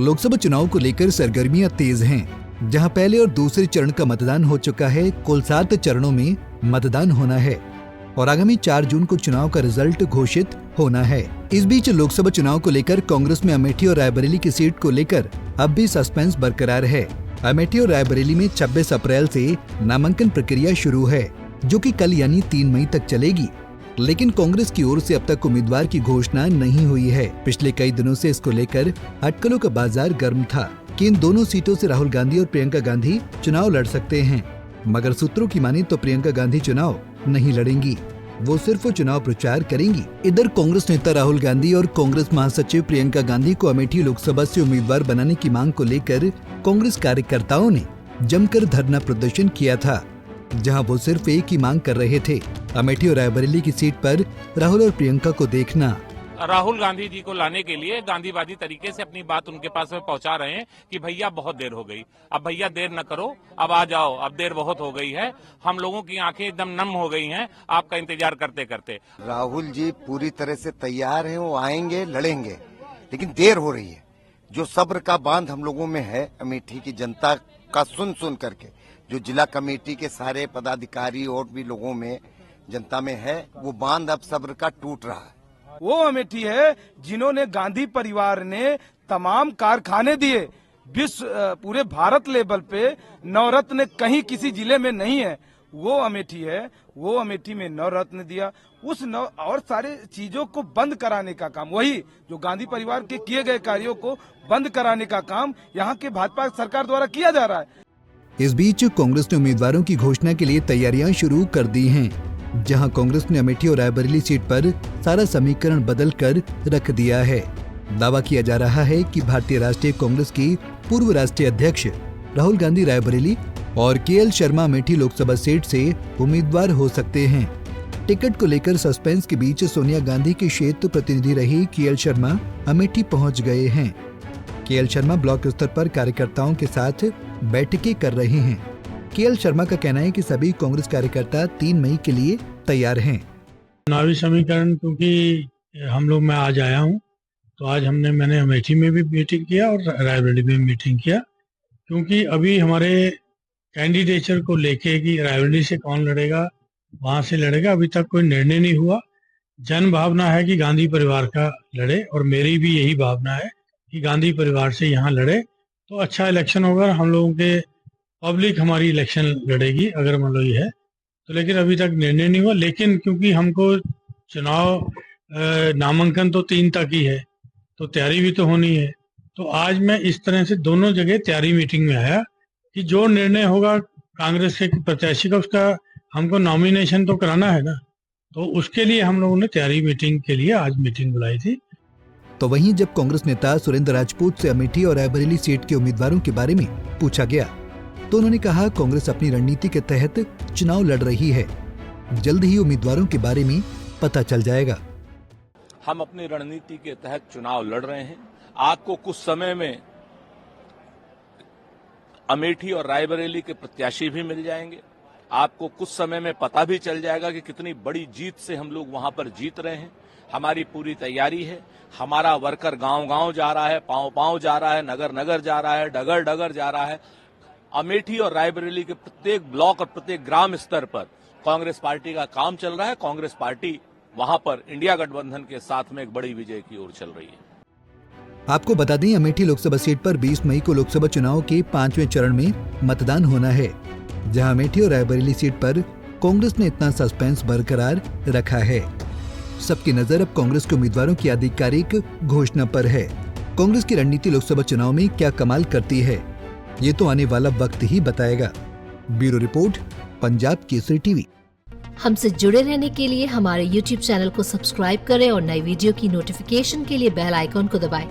लोकसभा चुनाव को लेकर सरगर्मियां तेज हैं, जहां पहले और दूसरे चरण का मतदान हो चुका है। कुल 7 चरणों में मतदान होना है और आगामी 4 जून को चुनाव का रिजल्ट घोषित होना है। इस बीच लोकसभा चुनाव को लेकर कांग्रेस में अमेठी और रायबरेली की सीट को लेकर अब भी सस्पेंस बरकरार है। अमेठी और रायबरेली में 26 अप्रैल से नामांकन प्रक्रिया शुरू है, जो कि कल यानी 3 मई तक चलेगी। लेकिन कांग्रेस की ओर से अब तक उम्मीदवार की घोषणा नहीं हुई है। पिछले कई दिनों से इसको लेकर अटकलों का बाजार गर्म था कि इन दोनों सीटों से राहुल गांधी और प्रियंका गांधी चुनाव लड़ सकते हैं, मगर सूत्रों की माने तो प्रियंका गांधी चुनाव नहीं लड़ेंगी, वो सिर्फ चुनाव प्रचार करेंगी। इधर कांग्रेस नेता राहुल गांधी और कांग्रेस महासचिव प्रियंका गांधी को अमेठी लोकसभा से उम्मीदवार बनाने की मांग को लेकर कांग्रेस कार्यकर्ताओं ने जमकर धरना प्रदर्शन किया था, जहां वो सिर्फ एक ही मांग कर रहे थे, अमेठी और रायबरेली की सीट पर राहुल और प्रियंका को देखना। राहुल गांधी जी को लाने के लिए गांधीवादी तरीके से अपनी बात उनके पास में पहुंचा रहे हैं कि भैया बहुत देर हो गई, अब भैया देर न करो, अब आ जाओ, अब देर बहुत हो गई है, हम लोगों की आंखें एकदम नम हो गई हैं आपका इंतजार करते करते। राहुल जी पूरी तरह से तैयार हैं, वो आएंगे, लड़ेंगे, लेकिन देर हो रही है। जो सब्र का बांध हम लोगों में है, अमेठी की जनता का सुन करके, जो जिला कमेटी के सारे पदाधिकारी और भी लोगों में जनता में है, वो बांध अब सब्र का टूट रहा है। वो अमेठी है जिन्होंने गांधी परिवार ने तमाम कारखाने दिए, विश्व पूरे भारत लेवल पे नवरत्न कहीं किसी जिले में नहीं है, वो अमेठी है। वो अमेठी में नवरत्न दिया, और सारे चीजों को बंद कराने का काम, वही जो गांधी परिवार के किए गए कार्यों को बंद कराने का काम यहाँ के भाजपा सरकार द्वारा किया जा रहा है। इस बीच कांग्रेस ने उम्मीदवारों की घोषणा के लिए तैयारियां शुरू कर दी हैं, जहां कांग्रेस ने अमेठी और रायबरेली सीट पर सारा समीकरण बदल कर रख दिया है। दावा किया जा रहा है कि भारतीय राष्ट्रीय कांग्रेस की पूर्व राष्ट्रीय अध्यक्ष राहुल गांधी रायबरेली और केएल शर्मा अमेठी लोकसभा सीट से उम्मीदवार हो सकते हैं। टिकट को लेकर सस्पेंस के बीच सोनिया गांधी के क्षेत्र प्रतिनिधि रही केएल शर्मा अमेठी पहुंच गए हैं। केएल शर्मा ब्लॉक स्तर पर कार्यकर्ताओं के साथ बैठकें कर रहे हैं। केएल शर्मा का कहना है कि सभी कांग्रेस कार्यकर्ता 3 मई के लिए तैयार हैं। चुनावी समीकरण, क्योंकि हम लोग, मैं आज आया हूं, तो आज मैंने अमेठी में भी मीटिंग किया और रायबरेली में मीटिंग किया, क्योंकि अभी हमारे कैंडिडेचर को लेके कि रायबरेली से कौन लड़ेगा, वहां से लड़ेगा, अभी तक कोई निर्णय नहीं हुआ। जन भावना है कि गांधी परिवार का लड़े, और मेरी भी यही भावना है कि गांधी परिवार से यहाँ लड़े तो अच्छा इलेक्शन होगा, हम लोगों के पब्लिक हमारी इलेक्शन लड़ेगी अगर मान लो ये है तो। लेकिन अभी तक निर्णय नहीं हुआ, लेकिन क्योंकि हमको चुनाव नामांकन तो 3 तक ही है, तो तैयारी भी तो होनी है। तो आज मैं इस तरह से दोनों जगह तैयारी मीटिंग में आया कि जो निर्णय होगा कांग्रेस के प्रत्याशी का, उसका हमको नॉमिनेशन तो कराना है ना, तो उसके लिए हम लोगों ने तैयारी मीटिंग के लिए आज मीटिंग बुलाई थी। तो वहीं जब कांग्रेस नेता सुरेंद्र राजपूत से अमेठी और रायबरेली सीट के उम्मीदवारों के बारे में पूछा गया, तो उन्होंने कहा कांग्रेस अपनी रणनीति के तहत चुनाव लड़ रही है, जल्द ही उम्मीदवारों के बारे में पता चल जाएगा। हम अपनी रणनीति के तहत चुनाव लड़ रहे हैं। आपको कुछ समय में अमेठी और रायबरेली के प्रत्याशी भी मिल जाएंगे। आपको कुछ समय में पता भी चल जाएगा कि कितनी बड़ी जीत से हम लोग वहां पर जीत रहे हैं। हमारी पूरी तैयारी है। हमारा वर्कर गांव-गांव जा रहा है, पांव-पांव जा रहा है, नगर-नगर जा रहा है, डगर-डगर जा रहा है। अमेठी और रायबरेली के प्रत्येक ब्लॉक और प्रत्येक ग्राम स्तर पर कांग्रेस पार्टी का काम चल रहा है। कांग्रेस पार्टी वहां पर इंडिया गठबंधन के साथ में एक बड़ी विजय की ओर चल रही है। आपको बता दें, अमेठी लोकसभा सीट पर 20 मई को लोकसभा चुनाव के 5वें चरण में मतदान होना है, जहां अमेठी और रायबरेली सीट पर कांग्रेस ने इतना सस्पेंस बरकरार रखा है। सबकी नजर अब कांग्रेस के उम्मीदवारों की आधिकारिक घोषणा पर है। कांग्रेस की रणनीति लोकसभा चुनाव में क्या कमाल करती है, ये तो आने वाला वक्त ही बताएगा। Bureau report, Punjab Kesari TV. हमसे जुड़े रहने के लिए हमारे YouTube चैनल को सब्सक्राइब करें और नई वीडियो की नोटिफिकेशन के लिए बेल आइकॉन को दबाएं।